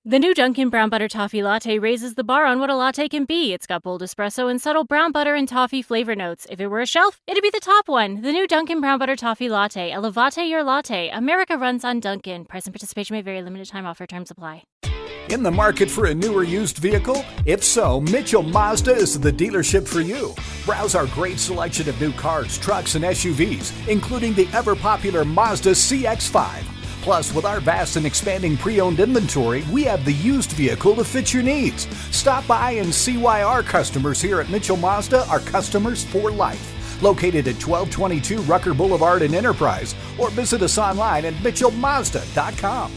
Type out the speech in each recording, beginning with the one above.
The new Dunkin' Brown Butter Toffee Latte raises the bar on what a latte can be. It's got bold espresso and subtle brown butter and toffee flavor notes. If it were a shelf, it'd be the top one. The new Dunkin' Brown Butter Toffee Latte. Elevate your latte. America runs on Dunkin'. Price and participation may vary. Limited time offer. Terms apply. In the market for a new or used vehicle? If so, Mitchell Mazda is the dealership for you. Browse our great selection of new cars, trucks, and SUVs, including the ever-popular Mazda CX-5. Plus, with our vast and expanding pre-owned inventory, we have the used vehicle to fit your needs. Stop by and see why our customers here at Mitchell Mazda are customers for life. Located at 1222 Rucker Boulevard in Enterprise, or visit us online at mitchellmazda.com.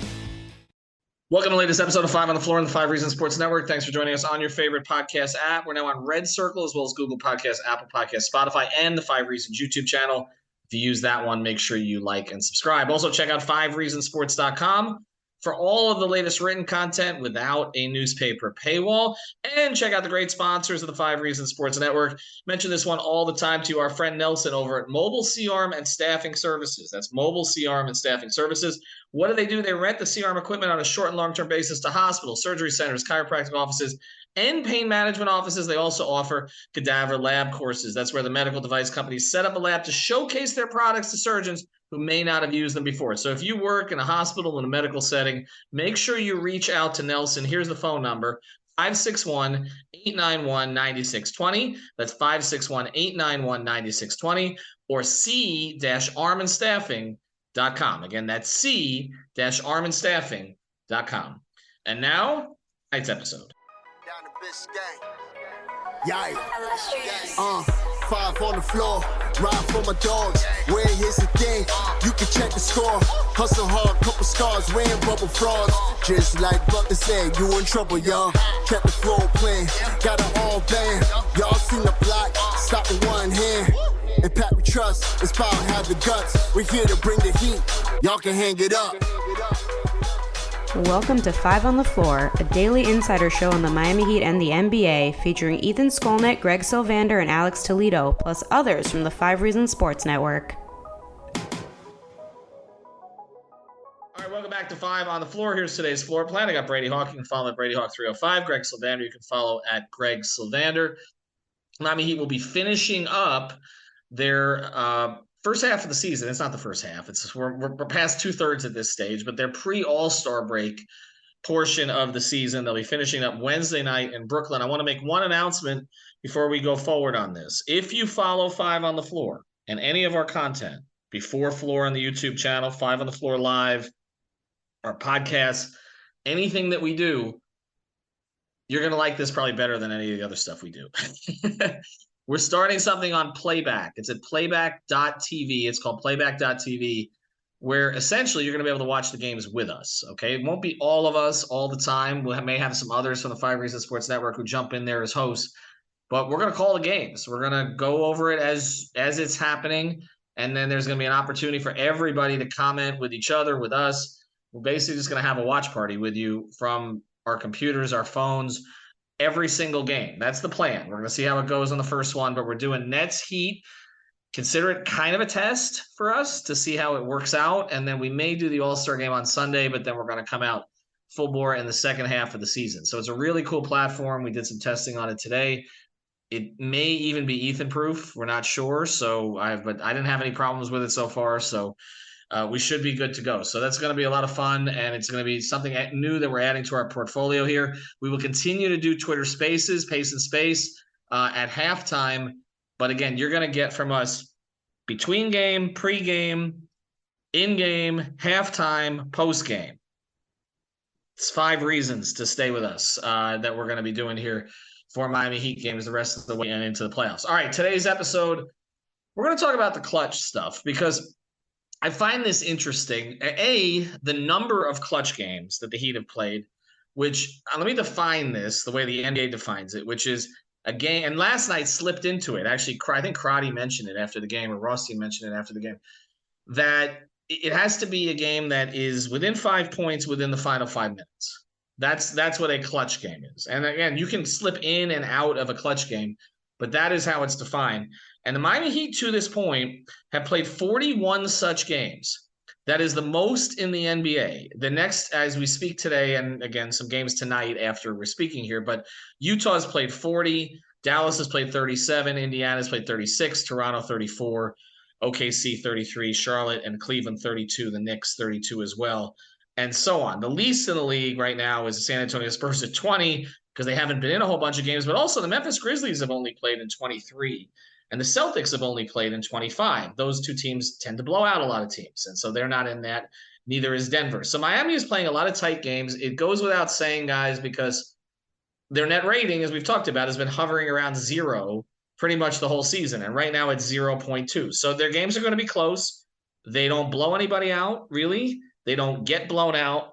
Welcome to the latest episode of 5 on the Floor on the 5 Reasons Sports Network. Thanks for joining us on your favorite podcast app. We're now on Red Circle as well as Google Podcasts, Apple Podcasts, Spotify, and the 5 Reasons YouTube channel. If you use that one, make sure you like and subscribe. Also, check out 5reasonsports.com for all of the latest written content without a newspaper paywall. And check out the great sponsors of the 5 Reasons Sports Network. Mention this one all the time to our friend Nelson over at Mobile C-Arm and Staffing Services. That's Mobile C-Arm and Staffing Services. What do? They rent the C-Arm equipment on a short and long-term basis to hospitals, surgery centers, chiropractic offices, and pain management offices. They also offer cadaver lab courses. That's where the medical device companies set up a lab to showcase their products to surgeons who may not have used them before. So if you work in a hospital in a medical setting, make sure you reach out to Nelson. Here's the phone number, 561-891-9620. That's 561-891-9620, or c-armandstaffing.com. Again, that's c-armandstaffing.com. And now, tonight's episode. Yikes. 5 on the floor, ride for my dogs. Where here's the thing, you can check the score. Hustle hard, couple scars, wearing bubble frogs. Just like Butler said, you in trouble, y'all. Kept the floor playing, got it all banned. Y'all seen the block, stop with one hand. And Pat we trust, it's power, have the guts. We're here to bring the heat, y'all can hang it up. Welcome to 5 on the Floor, a daily insider show on the Miami Heat and the NBA, featuring Ethan Skolnick, Greg Sylvander, and Alex Toledo, plus others from the 5 Reasons Sports Network. All right, welcome back to 5 on the Floor. Here's today's floor plan. I got Brady Hawk. You can follow at Brady Hawk 305. Greg Sylvander, you can follow at Greg Sylvander. Miami Heat will be finishing up their first half of the season. It's not the first half. We're past 2/3 at this stage, but their pre-All-Star break portion of the season. They'll be finishing up Wednesday night in Brooklyn. I want to make one announcement before we go forward on this. If you follow 5 on the Floor and any of our content before Floor on the YouTube channel, 5 on the Floor Live, our podcasts, anything that we do, you're going to like this probably better than any of the other stuff we do. We're starting something on Playback. It's at playback.tv. It's called playback.tv, where essentially you're going to be able to watch the games with us, okay? It won't be all of us all the time. We may have some others from the 5 Reasons Sports Network who jump in there as hosts, but we're going to call the games. We're going to go over it as it's happening, and then there's going to be an opportunity for everybody to comment with each other, with us. We're basically just going to have a watch party with you from our computers, our phones, every single game. That's the plan. We're going to see how it goes on the first one, but we're doing Nets Heat. Consider it kind of a test for us to see how it works out, and then we may do the All-Star game on Sunday, but then we're going to come out full bore in the second half of the season. So it's a really cool platform. We did some testing on it today. It may even be Ethan proof. We're not sure. But I didn't have any problems with it so far. So we should be good to go. So that's going to be a lot of fun, and it's going to be something new that we're adding to our portfolio here. We will continue to do Twitter Spaces, Pace and Space at halftime. But again, you're going to get from us between game, pre-game, in-game, halftime, post-game. It's 5 reasons to stay with us that we're going to be doing here for Miami Heat games the rest of the way and into the playoffs. All right, today's episode, we're going to talk about the clutch stuff because I find this interesting. The number of clutch games that the Heat have played, which let me define this the way the NBA defines it, which is a game. And last night slipped into it. Actually, I think Crotty mentioned it after the game, or Rossi mentioned it after the game, that it has to be a game that is within 5 points within the final 5 minutes. That's what a clutch game is. And again, you can slip in and out of a clutch game, but that is how it's defined. And the Miami Heat, to this point, have played 41 such games. That is the most in the NBA. The next, as we speak today, and again, some games tonight after we're speaking here, but Utah's played 40, Dallas has played 37, Indiana's played 36, Toronto 34, OKC 33, Charlotte and Cleveland 32, the Knicks 32 as well, and so on. The least in the league right now is the San Antonio Spurs at 20 because they haven't been in a whole bunch of games, but also the Memphis Grizzlies have only played in 23. And the Celtics have only played in 25. Those two teams tend to blow out a lot of teams. And so they're not in that. Neither is Denver. So Miami is playing a lot of tight games. It goes without saying, guys, because their net rating, as we've talked about, has been hovering around 0 pretty much the whole season. And right now it's 0.2. So their games are going to be close. They don't blow anybody out, really. They don't get blown out.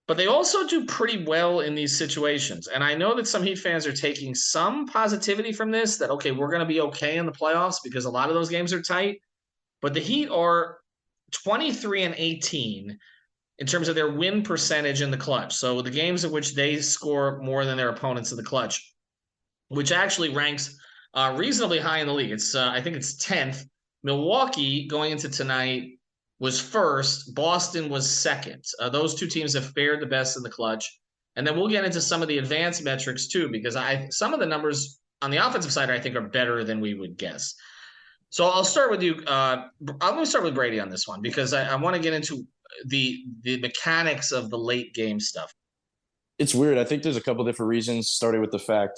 But they also do pretty well in these situations. And I know that some Heat fans are taking some positivity from this, that, okay, we're going to be okay in the playoffs because a lot of those games are tight. But the Heat are 23-18 in terms of their win percentage in the clutch. So the games in which they score more than their opponents in the clutch, which actually ranks reasonably high in the league. I think it's 10th. Milwaukee, going into tonight, was first. Boston was second. Those two teams have fared the best in the clutch. And then we'll get into some of the advanced metrics too, because some of the numbers on the offensive side, I think, are better than we would guess. So I'll start with you. I'm going to start with Brady on this one, because I want to get into the mechanics of the late game stuff. It's weird. I think there's a couple different reasons, starting with the fact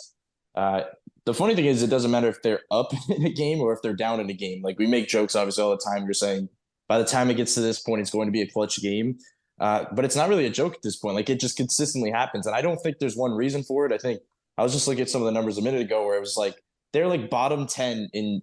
the funny thing is it doesn't matter if they're up in a game or if they're down in a game. Like, we make jokes obviously all the time. You're saying, by the time it gets to this point, it's going to be a clutch game. But it's not really a joke at this point. Like, it just consistently happens. And I don't think there's one reason for it. I think I was just looking at some of the numbers a minute ago where it was like, they're like bottom 10 in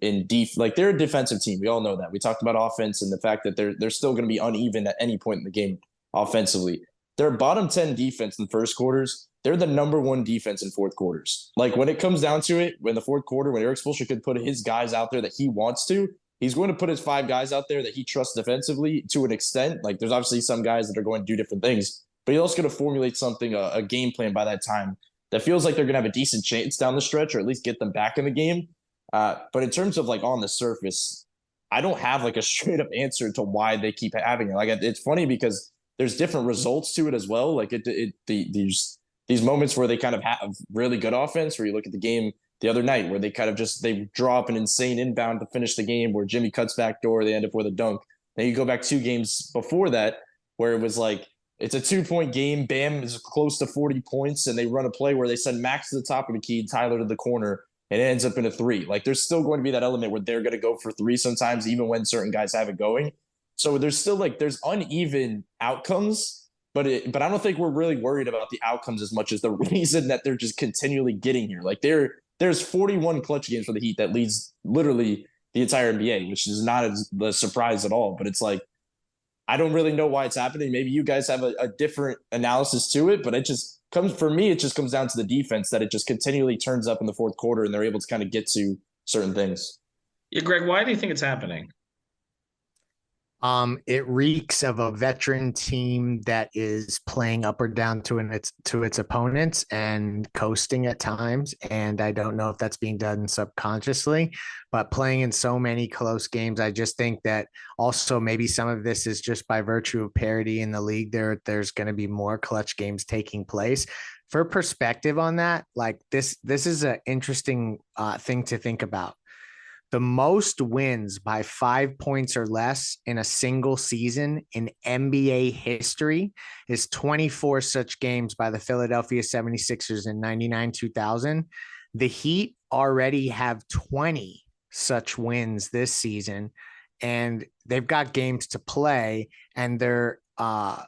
like, they're a defensive team. We all know that. We talked about offense and the fact that they're still going to be uneven at any point in the game offensively. They're bottom 10 defense in the first quarters. They're the number 1 defense in fourth quarters. Like, when it comes down to it, when the fourth quarter, when Eric Spoelstra could put his guys out there that he wants to, he's going to put his 5 guys out there that he trusts defensively to an extent. Like, there's obviously some guys that are going to do different things, but he's also going to formulate something, a game plan by that time that feels like they're going to have a decent chance down the stretch, or at least get them back in the game. But in terms of like on the surface, I don't have like a straight up answer to why they keep having it. Like, it's funny because there's different results to it as well. Like, these moments where they kind of have really good offense, where you look at the game the other night where they kind of they draw up an insane inbound to finish the game, where Jimmy cuts back door, they end up with a dunk. Then you go back 2 games before that where it was like, it's a 2-point game, Bam is close to 40 points, and they run a play where they send Max to the top of the key, Tyler to the corner, and it ends up in a 3. Like, there's still going to be that element where they're going to go for 3 sometimes, even when certain guys have it going. So there's still there's uneven outcomes, but I don't think we're really worried about the outcomes as much as the reason that they're just continually getting here. Like, there's 41 clutch games for the Heat that leads literally the entire NBA, which is not a surprise at all. But it's like, I don't really know why it's happening. Maybe you guys have a different analysis to it, but it just comes down to the defense, that it just continually turns up in the fourth quarter and they're able to kind of get to certain things. Yeah, Greg, why do you think it's happening? It reeks of a veteran team that is playing up or down to its opponents and coasting at times. And I don't know if that's being done subconsciously, but playing in so many close games, I just think that also maybe some of this is just by virtue of parity in the league. There's going to be more clutch games taking place. For perspective on that, like this is an interesting thing to think about. The most wins by 5 points or less in a single season in NBA history is 24 such games by the Philadelphia 76ers in 99-2000. The Heat already have 20 such wins this season, and they've got games to play, and they're the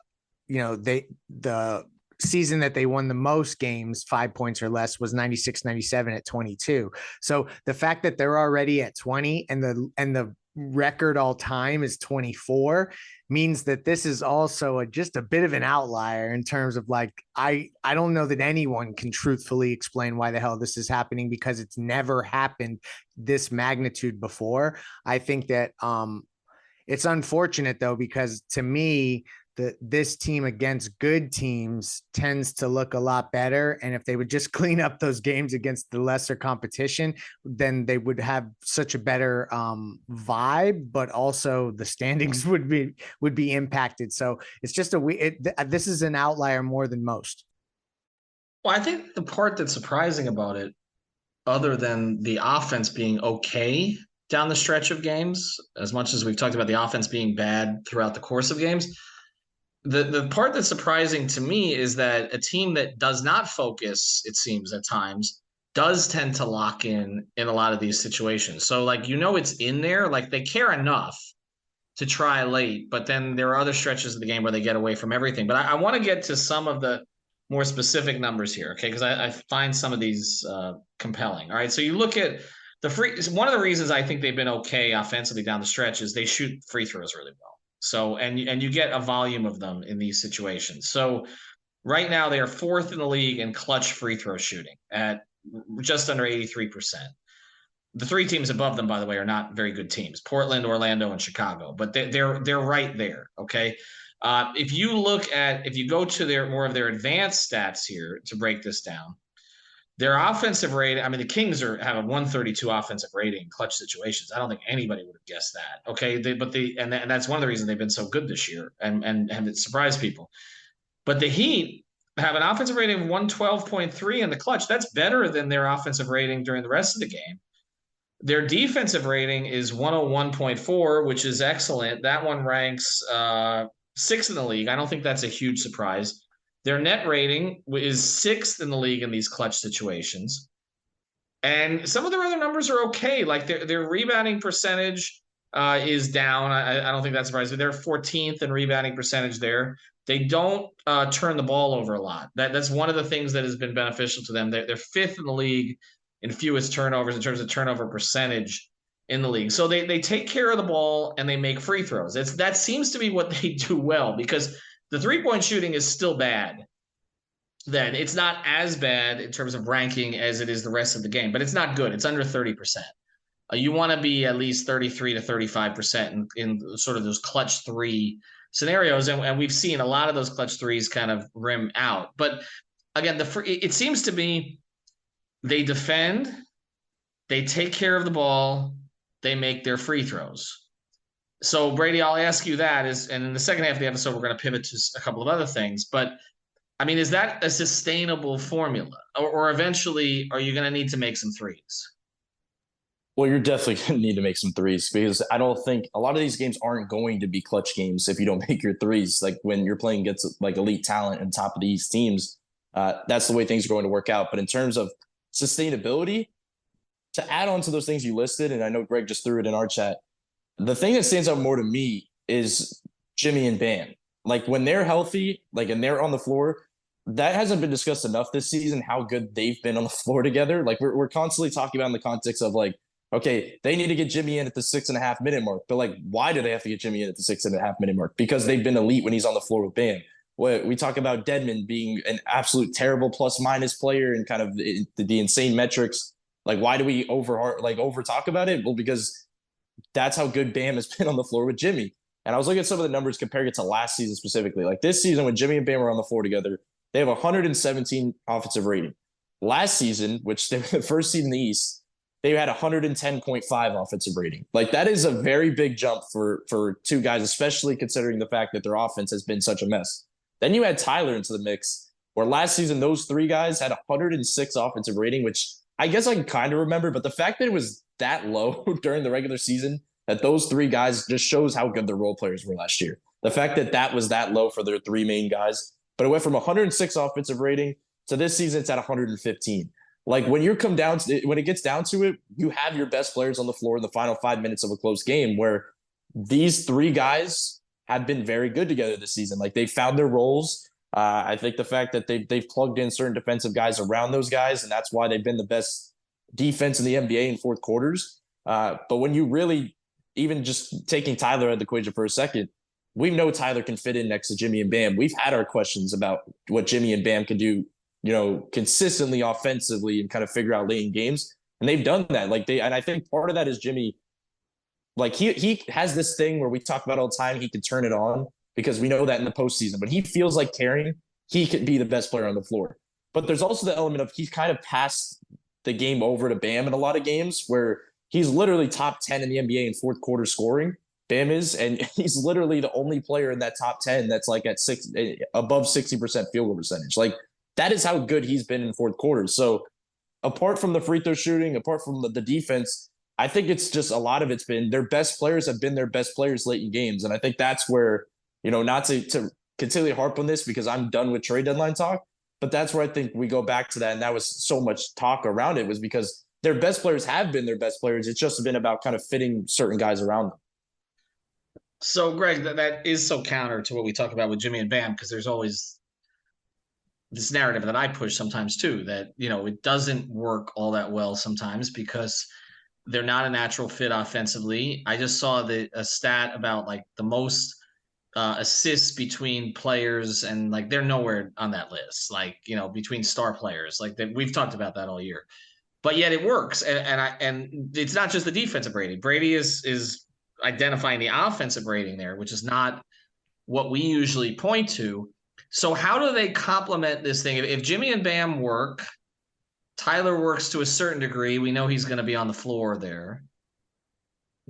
season that they won the most games, 5 points or less, was 96-97 at 22. So the fact that they're already at 20 and the record all time is 24 means that this is also just a bit of an outlier in terms of like, I don't know that anyone can truthfully explain why the hell this is happening, because it's never happened this magnitude before. I think that it's unfortunate though, because to me, this team against good teams tends to look a lot better. And if they would just clean up those games against the lesser competition, then they would have such a better vibe, but also the standings would be impacted. So it's just this is an outlier more than most. Well, I think the part that's surprising about it, other than the offense being okay down the stretch of games, as much as we've talked about the offense being bad throughout the course of games, the part that's surprising to me is that a team that does not focus, it seems at times, does tend to lock in a lot of these situations. So like, it's in there, like they care enough to try late, but then there are other stretches of the game where they get away from everything. But I want to get to some of the more specific numbers here, okay? Because I find some of these compelling. All right, so you look at one of the reasons I think they've been okay offensively down the stretch is they shoot free throws really well. So, and you get a volume of them in these situations. So right now they are 4th in the league in clutch free throw shooting at just under 83%. The 3 teams above them, by the way, are not very good teams: Portland, Orlando, and Chicago, but they're right there. Okay. If you go to more of their advanced stats here to break this down, their offensive rating, the Kings have a 132 offensive rating in clutch situations. I don't think anybody would have guessed that. Okay. And that's one of the reasons they've been so good this year and it surprised people. But the Heat have an offensive rating of 112.3 in the clutch. That's better than their offensive rating during the rest of the game. Their defensive rating is 101.4, which is excellent. That one ranks 6th in the league. I don't think that's a huge surprise. Their net rating is 6th in the league in these clutch situations. And some of their other numbers are okay. Like their rebounding percentage is down. I don't think that's surprising. They're 14th in rebounding percentage there. They don't turn the ball over a lot. That's one of the things that has been beneficial to them. They're 5th in the league in fewest turnovers in terms of turnover percentage in the league. So they take care of the ball and they make free throws. That seems to be what they do well, because the 3-point shooting is still bad. Then it's not as bad in terms of ranking as it is the rest of the game, but it's not good. It's under 30%. You want to be at least 33 to 35% in sort of those clutch 3 scenarios. And we've seen a lot of those clutch 3s kind of rim out. But again, it seems to be they defend, they take care of the ball, they make their free throws. So, Brady, I'll ask you that and in the second half of the episode, we're going to pivot to a couple of other things. But, is that a sustainable formula? Or eventually, are you going to need to make some threes? Well, you're definitely going to need to make some threes, because I don't think a lot of these games aren't going to be clutch games if you don't make your threes. Like when you're playing against like elite talent and top of these teams, that's the way things are going to work out. But in terms of sustainability, to add on to those things you listed, and I know Greg just threw it in our chat, the thing that stands out more to me is Jimmy and Bam. Like when they're healthy, and they're on the floor, that hasn't been discussed enough this season, how good they've been on the floor together. Like we're constantly talking about in the context of like, okay, they need to get Jimmy in at the 6.5 minute mark. But like, why do they have to get Jimmy in at the 6.5 minute mark? Because they've been elite when he's on the floor with Bam. We talk about Dedmon being an absolute terrible plus minus player and kind of the insane metrics. Like, why do we over talk about it? Well, because that's how good Bam has been on the floor with Jimmy. And I was looking at some of the numbers comparing it to last season specifically. Like this season when Jimmy and Bam were on the floor together, they have 117 offensive rating. Last season, which they were the first seed in the East, they had 110.5 offensive rating. Like that is a very big jump for 2 guys, especially considering the fact that their offense has been such a mess. Then you add Tyler into the mix, where last season those 3 guys had 106 offensive rating, which I guess I can kind of remember, but the fact that it was that low during the regular season, that those 3 guys, just shows how good their role players were last year. The fact that was that low for their 3 main guys, but it went from 106 offensive rating to this season it's at 115. Like when it gets down to it, you have your best players on the floor in the final 5 minutes of a close game, where these 3 guys have been very good together this season. Like they found their roles. I think the fact that they've plugged in certain defensive guys around those guys, and that's why they've been the best defense in the NBA in fourth quarters. But when you really, even just taking Tyler out of the equation for a second, we know Tyler can fit in next to Jimmy and Bam. We've had our questions about what Jimmy and Bam can do, consistently offensively and kind of figure out late in games. And they've done that. And I think part of that is Jimmy, like he has this thing where we talk about all the time, he can turn it on. because we know that in the postseason. When he feels like carrying, he could be the best player on the floor. But there's also the element of he's kind of passed the game over to Bam in a lot of games where he's literally top 10 in the NBA in fourth quarter scoring. Bam is, and he's literally the only player in that top 10 that's like at above 60% field goal percentage. Like that is how good he's been in fourth quarters. So apart from the free throw shooting, apart from the defense, I think it's just a lot of it's been their best players have been their best players late in games. And I think that's where, not to continually harp on this because I'm done with trade deadline talk, but that's where I think we go back to that. And that was so much talk around it was because their best players have been their best players. It's just been about kind of fitting certain guys around them. So, Greg, that is so counter to what we talk about with Jimmy and Bam because there's always this narrative that I push sometimes too, that, it doesn't work all that well sometimes because they're not a natural fit offensively. I just saw a stat about like the most assists between players and like they're nowhere on that list, like, between star players like that. We've talked about that all year, but yet it works. And it's not just the defensive rating. Brady is identifying the offensive rating there, which is not what we usually point to. So how do they complement this thing? If Jimmy and Bam work, Tyler works to a certain degree. We know he's going to be on the floor there.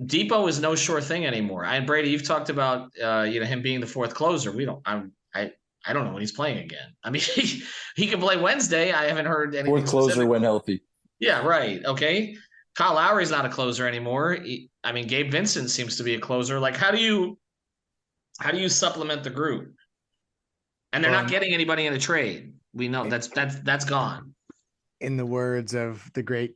Depot is no sure thing anymore. And Brady, you've talked about him being the fourth closer. I don't know when he's playing again. I mean, he can play Wednesday. I haven't heard anything. Fourth closer specific. When healthy. Yeah, right. Okay. Kyle Lowry's not a closer anymore. Gabe Vincent seems to be a closer. Like, how do you supplement the group? And they're not getting anybody in a trade. We know that's gone. In the words of the great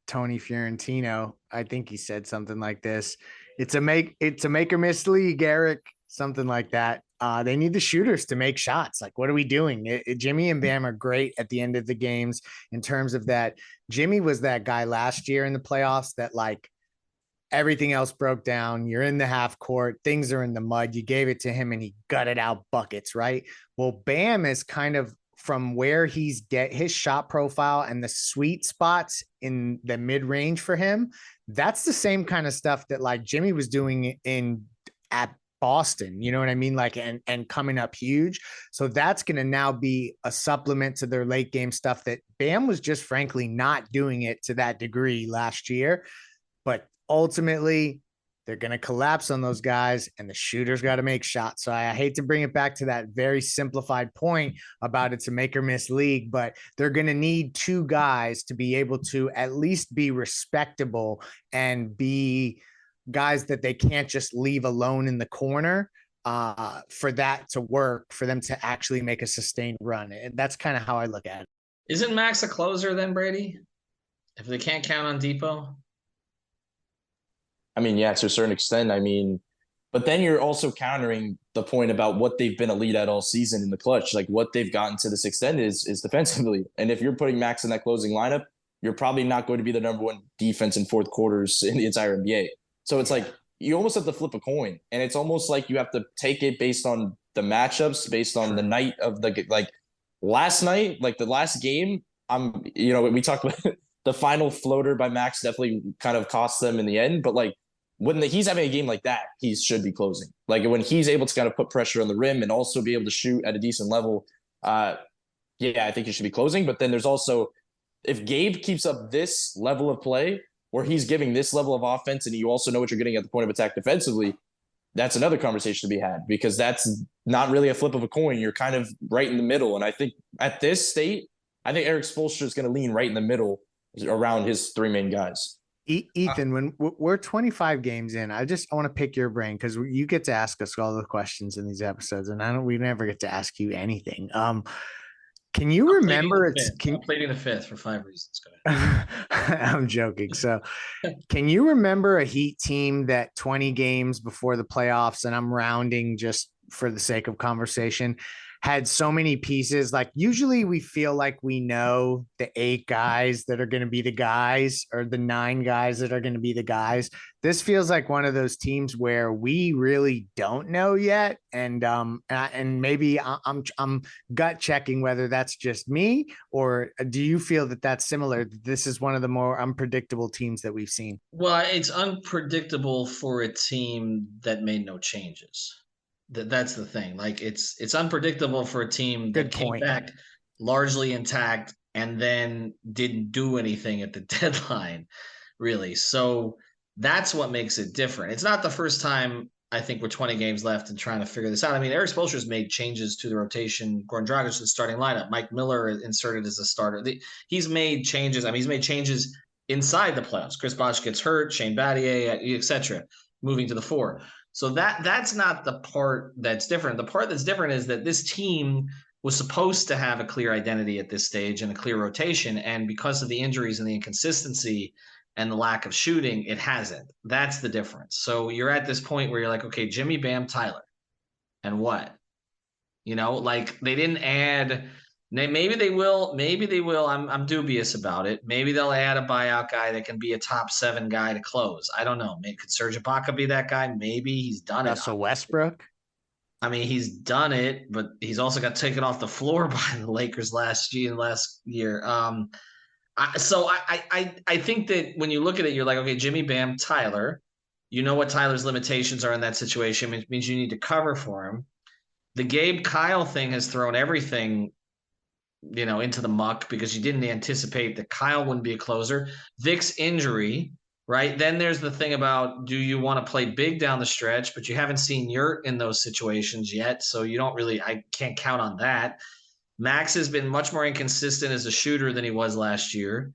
Tony Fiorentino, I think he said something like this: "It's a make or miss league, Eric." Something like that. They need the shooters to make shots. Like, what are we doing? Jimmy and Bam are great at the end of the games in terms of that. Jimmy was that guy last year in the playoffs that like everything else broke down. You're in the half court. Things are in the mud. You gave it to him and he gutted out buckets, right? Well, Bam is kind of from where he's get his shot profile and the sweet spots in the mid range for him. That's the same kind of stuff that like Jimmy was doing at Boston, you know what I mean? Like, and coming up huge. So that's going to now be a supplement to their late game stuff that Bam was just frankly not doing it to that degree last year. But ultimately they're going to collapse on those guys and the shooters got to make shots. So I hate to bring it back to that very simplified point about it's a make or miss league, but they're going to need two guys to be able to at least be respectable and be guys that they can't just leave alone in the corner for that to work, for them to actually make a sustained run. And that's kind of how I look at it. Isn't Max a closer then, Brady? If they can't count on Depot? Yeah, to a certain extent. But then you're also countering the point about what they've been elite at all season in the clutch. Like what they've gotten to this extent is defensively. And if you're putting Max in that closing lineup, you're probably not going to be the number one defense in fourth quarters in the entire NBA. So it's like you almost have to flip a coin, and it's almost like you have to take it based on the matchups, based on the night of the like last night, like the last game. We talked about the final floater by Max definitely kind of cost them in the end, but like when he's having a game like that, he should be closing. Like when he's able to kind of put pressure on the rim and also be able to shoot at a decent level, I think he should be closing. But then there's also if Gabe keeps up this level of play, where he's giving this level of offense and you also know what you're getting at the point of attack defensively, that's another conversation to be had because that's not really a flip of a coin. You're kind of right in the middle. And I think at this state, I think Eric Spoelstra is going to lean right in the middle around his three main guys. Ethan, when we're 25 games in, I want to pick your brain because you get to ask us all the questions in these episodes and we never get to ask you anything. Can you remember I'm pleading the fifth for 5 reasons. Go ahead. I'm joking. So can you remember a Heat team that 20 games before the playoffs, and I'm rounding just for the sake of conversation, had so many pieces? Like usually we feel like we know the 8 guys that are going to be the guys or the 9 guys that are going to be the guys. This feels like one of those teams where we really don't know yet. And maybe I'm gut checking whether that's just me, or do you feel that that's similar? This is one of the more unpredictable teams that we've seen. Well, it's unpredictable for a team that made no changes. That's the thing. Like it's unpredictable for a team that came back largely intact and then didn't do anything at the deadline, really. So that's what makes it different. It's not the first time, I think, we're 20 games left and trying to figure this out. I mean, Eric Spoelstra's made changes to the rotation. Gordon Dragic to the starting lineup. Mike Miller inserted as a starter. He's made changes. I mean, he's made changes inside the playoffs. Chris Bosh gets hurt, Shane Battier, etc., moving to the 4. So that's not the part that's different. The part that's different is that this team was supposed to have a clear identity at this stage and a clear rotation. And because of the injuries and the inconsistency and the lack of shooting, it hasn't. That's the difference. So you're at this point where you're like, okay, Jimmy, Bam, Tyler. And what? Like they didn't add. Maybe they will. Maybe they will. I'm dubious about it. Maybe they'll add a buyout guy that can be a top 7 guy to close. I don't know. Maybe could Serge Ibaka be that guy? Maybe he's done it. Russell Westbrook. I mean, he's done it, but he's also got taken off the floor by the Lakers last year. So I think that when you look at it, you're like, okay, Jimmy, Bam, Tyler. You know what Tyler's limitations are in that situation. It means you need to cover for him. The Gabe Kyle thing has thrown everything, into the muck because you didn't anticipate that Kyle wouldn't be a closer. Vic's injury, right? Then there's the thing about, do you want to play big down the stretch, but you haven't seen Yurt in those situations yet. So I can't count on that. Max has been much more inconsistent as a shooter than he was last year.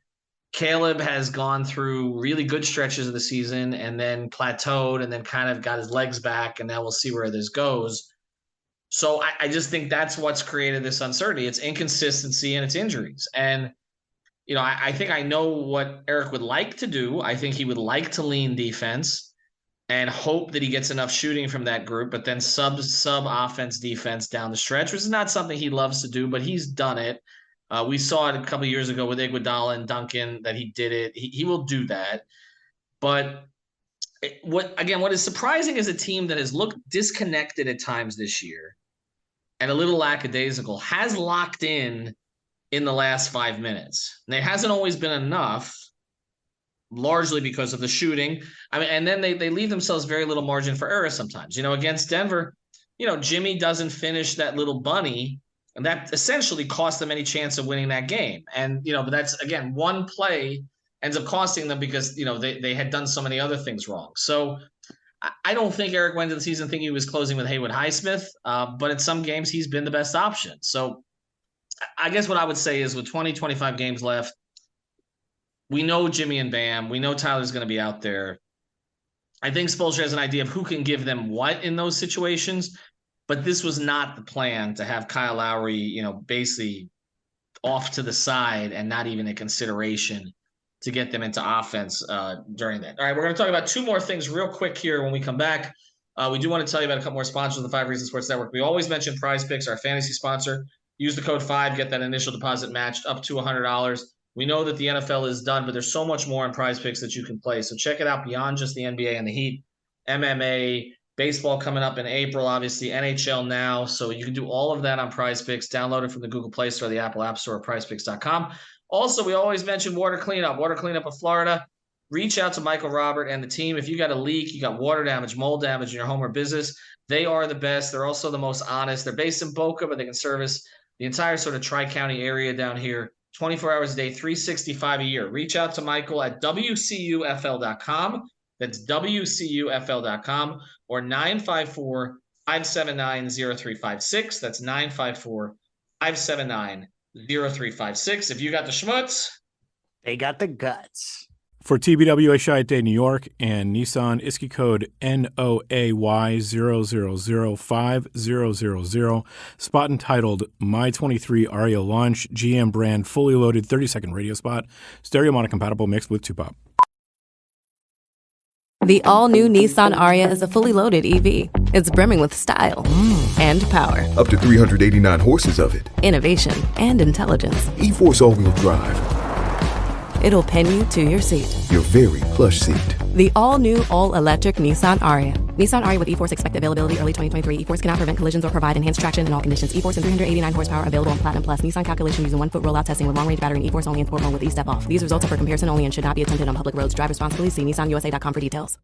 Caleb has gone through really good stretches of the season and then plateaued and then kind of got his legs back. And now we'll see where this goes. So I just think that's what's created this uncertainty. It's inconsistency and it's injuries. And, I think I know what Eric would like to do. I think he would like to lean defense and hope that he gets enough shooting from that group, but then sub offense defense down the stretch, which is not something he loves to do, but he's done it. We saw it a couple of years ago with Iguodala and Duncan that he did it. He will do that. But what is surprising is a team that has looked disconnected at times this year and a little lackadaisical has locked in the last 5 minutes. And it hasn't always been enough, largely because of the shooting. I mean, and then they leave themselves very little margin for error sometimes. Against Denver, Jimmy doesn't finish that little bunny, and that essentially cost them any chance of winning that game. And, but that's, again, one play ends up costing them because, they had done so many other things wrong. So I don't think Eric went into the season thinking he was closing with Haywood Highsmith, but in some games he's been the best option. So I guess what I would say is with 20, 25 games left, we know Jimmy and Bam. We know Tyler's going to be out there. I think Spoelstra has an idea of who can give them what in those situations, but this was not the plan to have Kyle Lowry, basically off to the side and not even a consideration to get them into offense during that. All right, we're going to talk about 2 more things real quick here when we come back. We do want to tell you about a couple more sponsors of the 5 Reasons Sports Network. We always mention Prize Picks, our fantasy sponsor. Use the code 5, get that initial deposit matched up to $100. We know that the NFL is done, but there's so much more in Prize Picks that you can play. So check it out beyond just the NBA and the Heat, MMA, baseball coming up in April, obviously, NHL now. So you can do all of that on Prize Picks. Download it from the Google Play Store, the Apple App Store, prizepicks.com. Also, we always mention water cleanup of Florida. Reach out to Michael Robert and the team. If you got a leak, you got water damage, mold damage in your home or business, they are the best. They're also the most honest. They're based in Boca, but they can service the entire sort of Tri-County area down here, 24 hours a day, 365 a year. Reach out to Michael at WCUFL.com. That's WCUFL.com or 954-579-0356. That's 954-579-0356. If you got the schmutz, they got the guts. For TBWA Shite Day New York and Nissan ISKI code NOAY000500, spot entitled My 23 Aria Launch, GM brand, fully loaded 30-second radio spot, stereo mono compatible mixed with 2-pop. The all-new Nissan Aria is a fully loaded EV. It's brimming with style and power. Up to 389 horses of it. Innovation and intelligence. E-Force all-wheel drive. It'll pin you to your seat. Your very plush seat. The all-new, all-electric Nissan Aria. Nissan Aria with E-Force expected availability early 2023. E-Force cannot prevent collisions or provide enhanced traction in all conditions. E-Force and 389 horsepower available on Platinum Plus. Nissan calculation using 1-foot rollout testing with long-range battery and E-Force only in sport mode with E-Step off. These results are for comparison only and should not be attempted on public roads. Drive responsibly. See nissanusa.com for details.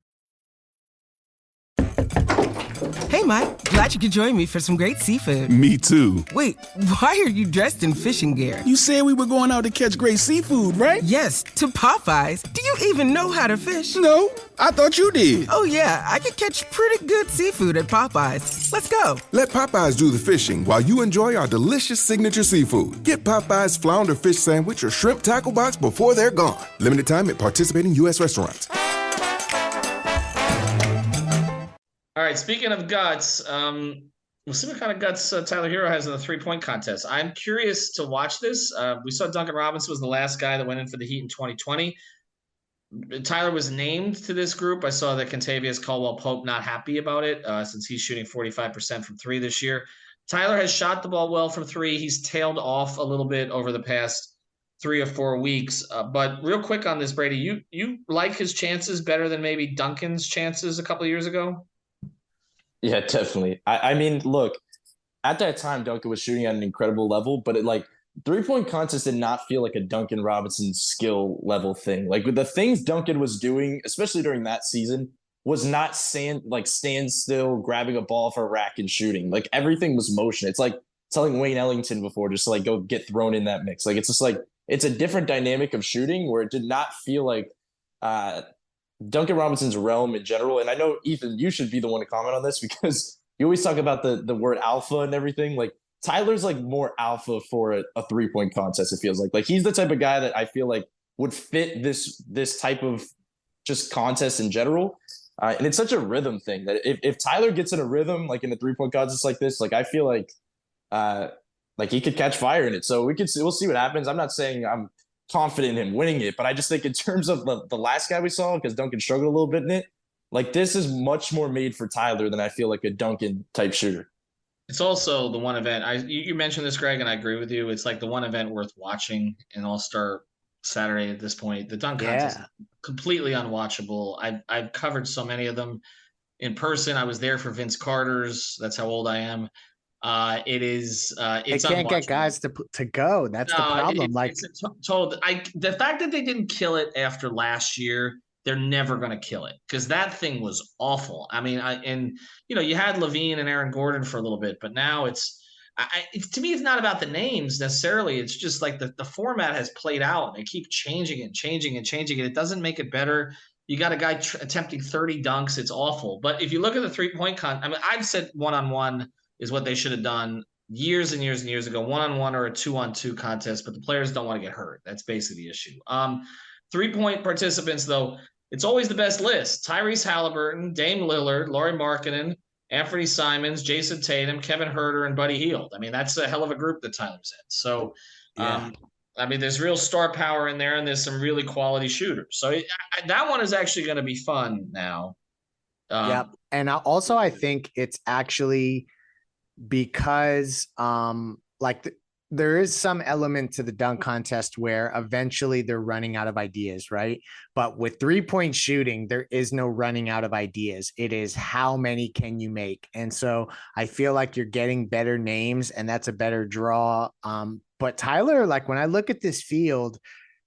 Hey, Mike. Glad you could join me for some great seafood. Me too. Wait, why are you dressed in fishing gear? You said we were going out to catch great seafood, right? Yes, to Popeyes. Do you even know how to fish? No, I thought you did. Oh, yeah, I could catch pretty good seafood at Popeyes. Let's go. Let Popeyes do the fishing while you enjoy our delicious signature seafood. Get Popeyes flounder fish sandwich or shrimp tackle box before they're gone. Limited time at participating U.S. restaurants. All right, speaking of guts, we'll see what kind of guts Tyler Herro has in the three-point contest. I'm curious to watch this. We saw Duncan Robinson was the last guy that went in for the Heat in 2020. Tyler was named to this group. I saw that Kentavious Caldwell-Pope not happy about it since he's shooting 45% from three this year. Tyler has shot the ball well from three. He's tailed off a little bit over the past 3 or 4 weeks. But real quick on this, Brady, you like his chances better than maybe Duncan's chances a couple of years ago? Yeah, definitely. I mean, look, at that time, Duncan was shooting at an incredible level, but it three-point contest did not feel like a Duncan Robinson skill level thing. Like with the things Duncan was doing, especially during that season, was not stand still, grabbing a ball off a rack and shooting. Like everything was motion. It's like telling Wayne Ellington before just to like go get thrown in that mix. Like it's just like it's a different dynamic of shooting where it did not feel like Duncan Robinson's realm in general. And I know, Ethan, you should be the one to comment on this because you always talk about the word alpha and everything. Like Tyler's like more alpha for a three-point contest, it feels like. Like he's the type of guy that I feel like would fit this type of just contest in general. And it's such a rhythm thing that if Tyler gets in a rhythm, like in a three-point contest like this, like I feel like he could catch fire in it. So we'll see what happens. I'm not saying I'm confident in him winning it, but I just think in terms of the last guy we saw, because Duncan struggled a little bit in it, like this is much more made for Tyler than I feel like a Duncan type shooter. It's also the one event. You mentioned this, Greg, and I agree with you. It's like the one event worth watching in All-Star Saturday at this point. The dunk contest is completely unwatchable. I've covered so many of them in person. I was there for Vince Carter's. That's how old I am. It's can't get guys to go. That's the problem. The fact that they didn't kill it after last year, they're never going to kill it because that thing was awful. I mean, you had Levine and Aaron Gordon for a little bit, but now to me, it's not about the names necessarily. It's just like the format has played out and they keep changing it. It doesn't make it better. You got a guy attempting 30 dunks. It's awful. But if you look at the 3-point I've said one-on-one is what they should have done years and years and years ago, one-on-one or a 2-on-2 contest, but the players don't want to get hurt. That's basically the issue. 3-point participants, though, it's always the best list. Tyrese Halliburton, Dame Lillard, Lauri Markkanen, Anthony Simons, Jason Tatum, Kevin Huerter, and Buddy Hield. I mean, that's a hell of a group that Tyler's in. So, there's real star power in there, and there's some really quality shooters. So that one is actually going to be fun now. And I think it's actually – because there is some element to the dunk contest where eventually they're running out of ideas, right? But with 3-point shooting, there is no running out of ideas. It is how many can you make? And so I feel like you're getting better names and that's a better draw. But Tyler, like when I look at this field,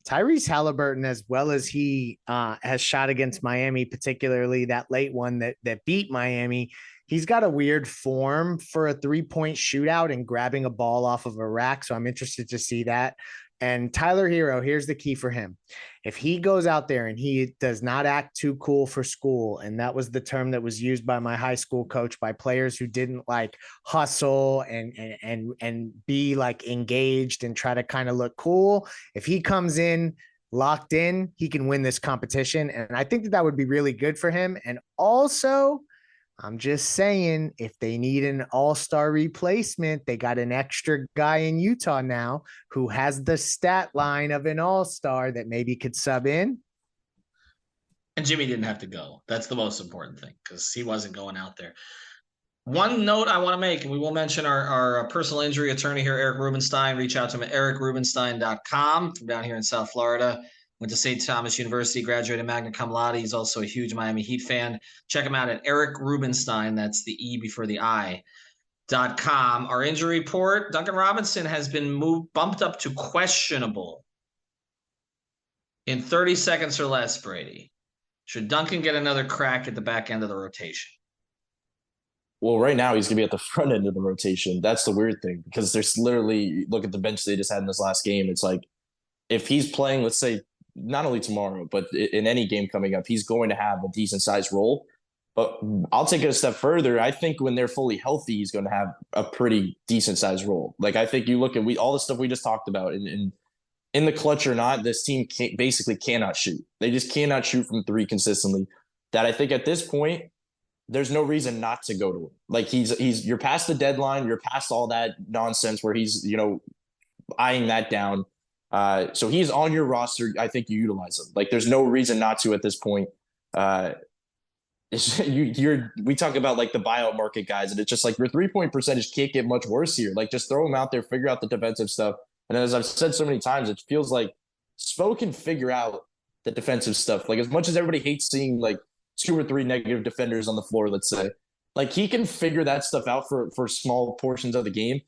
Tyrese Halliburton, as well as he has shot against Miami, particularly that late one that beat Miami, he's got a weird form for a 3-point shootout and grabbing a ball off of a rack. So I'm interested to see that. And Tyler Herro, here's the key for him. If he goes out there and he does not act too cool for school, and that was the term that was used by my high school coach, by players who didn't like hustle and be like engaged and try to kind of look cool. If he comes in locked in, he can win this competition. And I think that would be really good for him. And also, I'm just saying, if they need an all-star replacement, they got an extra guy in Utah now who has the stat line of an all-star that maybe could sub in. And Jimmy didn't have to go. That's the most important thing because he wasn't going out there. One note I want to make, and we will mention our personal injury attorney here, Eric Rubenstein. Reach out to him at ericrubenstein.com from down here in South Florida. Went to St. Thomas University, graduated magna cum laude. He's also a huge Miami Heat fan. Check him out at Eric Rubenstein. That's the E before the I.com. Our injury report, Duncan Robinson has been bumped up to questionable in 30 seconds or less, Brady. Should Duncan get another crack at the back end of the rotation? Well, right now he's going to be at the front end of the rotation. That's the weird thing, because there's literally, look at the bench they just had in this last game. It's like, if he's playing, let's say, not only tomorrow, but in any game coming up, he's going to have a decent sized role. But I'll take it a step further. I think when they're fully healthy, he's going to have a pretty decent sized role. Like, I think you look at all the stuff we just talked about, and in the clutch or not, this team basically cannot shoot. They just cannot shoot from three consistently. That I think at this point, there's no reason not to go to him. Like, you're past the deadline, you're past all that nonsense where he's, eyeing that down. So he's on your roster. I think you utilize him. Like, there's no reason not to at this point. We talk about like the buyout market guys, and it's just like your 3-point percentage can't get much worse here. Like, just throw them out there, figure out the defensive stuff. And as I've said so many times, it feels like Spo can figure out the defensive stuff. Like, as much as everybody hates seeing like 2 or 3 negative defenders on the floor, let's say, like, he can figure that stuff out for small portions of the game.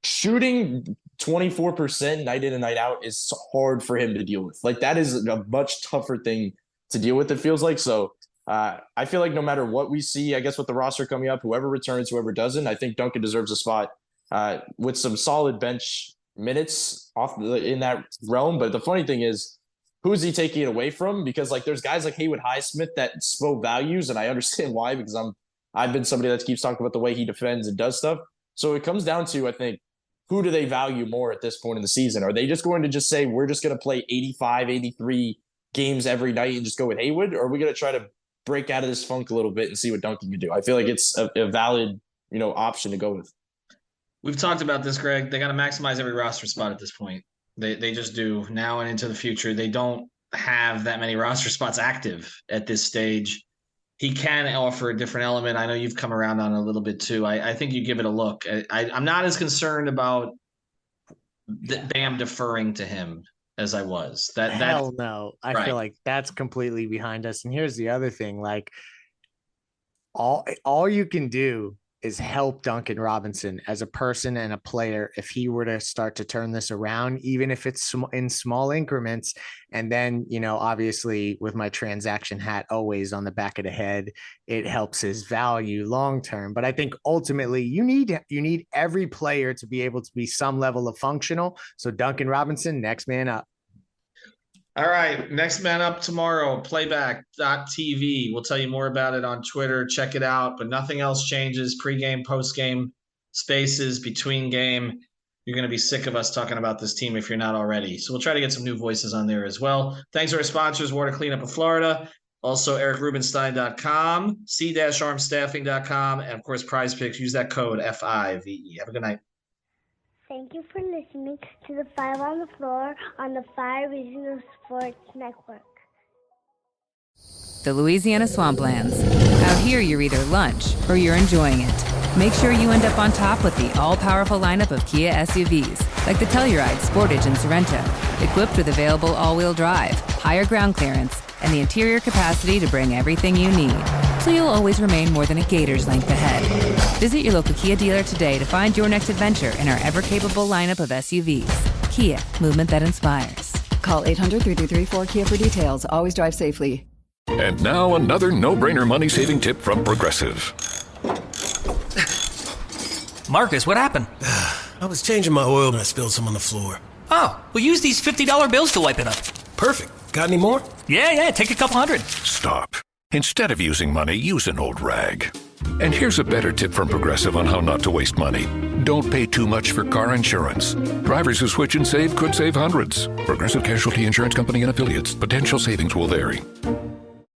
Shooting 24% night in and night out is hard for him to deal with. Like, that is a much tougher thing to deal with, it feels like. So I feel like no matter what we see, I guess with the roster coming up, whoever returns, whoever doesn't, I think Duncan deserves a spot with some solid bench minutes off in that realm. But the funny thing is, who is he taking it away from? Because like, there's guys like Haywood Highsmith that Spo values, and I understand why, because I've been somebody that keeps talking about the way he defends and does stuff. So it comes down to, I think, who do they value more at this point in the season? Are they just going to just say, we're just going to play 85, 83 games every night and just go with Haywood? Or are we going to try to break out of this funk a little bit and see what Duncan can do? I feel like it's a valid, option to go with. We've talked about this, Greg. They got to maximize every roster spot at this point. They just do, now and into the future. They don't have that many roster spots active at this stage. He can offer a different element. I know you've come around on it a little bit too. I think you give it a look. I'm not as concerned about Bam deferring to him as I was. Hell no. I right. feel like that's completely behind us. And here's the other thing, like, all you can do is help Duncan Robinson as a person and a player if he were to start to turn this around, even if it's in small increments. And then, obviously with my transaction hat always on the back of the head, it helps his value long term. But I think ultimately you need every player to be able to be some level of functional. So Duncan Robinson, next man up. All right, next man up tomorrow, playback.tv. We'll tell you more about it on Twitter. Check it out, but nothing else changes. Pre-game, post-game, spaces, between game. You're going to be sick of us talking about this team if you're not already. So we'll try to get some new voices on there as well. Thanks to our sponsors, Water Cleanup of Florida, also EricRubenstein.com, c-armstaffing.com, and of course, Prize Picks. Use that code FIVE. Have a good night. Thank you for listening to the 5 on the Floor on the 5 Regional Sports Network. The Louisiana Swamplands. Out here, you're either lunch or you're enjoying it. Make sure you end up on top with the all-powerful lineup of Kia SUVs, like the Telluride, Sportage, and Sorento, equipped with available all-wheel drive, higher ground clearance, and the interior capacity to bring everything you need, so you'll always remain more than a gator's length ahead. Visit your local Kia dealer today to find your next adventure in our ever-capable lineup of SUVs. Kia, movement that inspires. Call 800-3334-KIA for details. Always drive safely. And now another no-brainer money-saving tip from Progressive. Marcus, what happened? I was changing my oil and I spilled some on the floor. Oh, well, use these $50 bills to wipe it up. Perfect. Got any more? Yeah, take a couple hundred. Stop. Instead of using money, use an old rag. And here's a better tip from Progressive on how not to waste money. Don't pay too much for car insurance. Drivers who switch and save could save hundreds. Progressive Casualty Insurance Company and Affiliates. Potential savings will vary.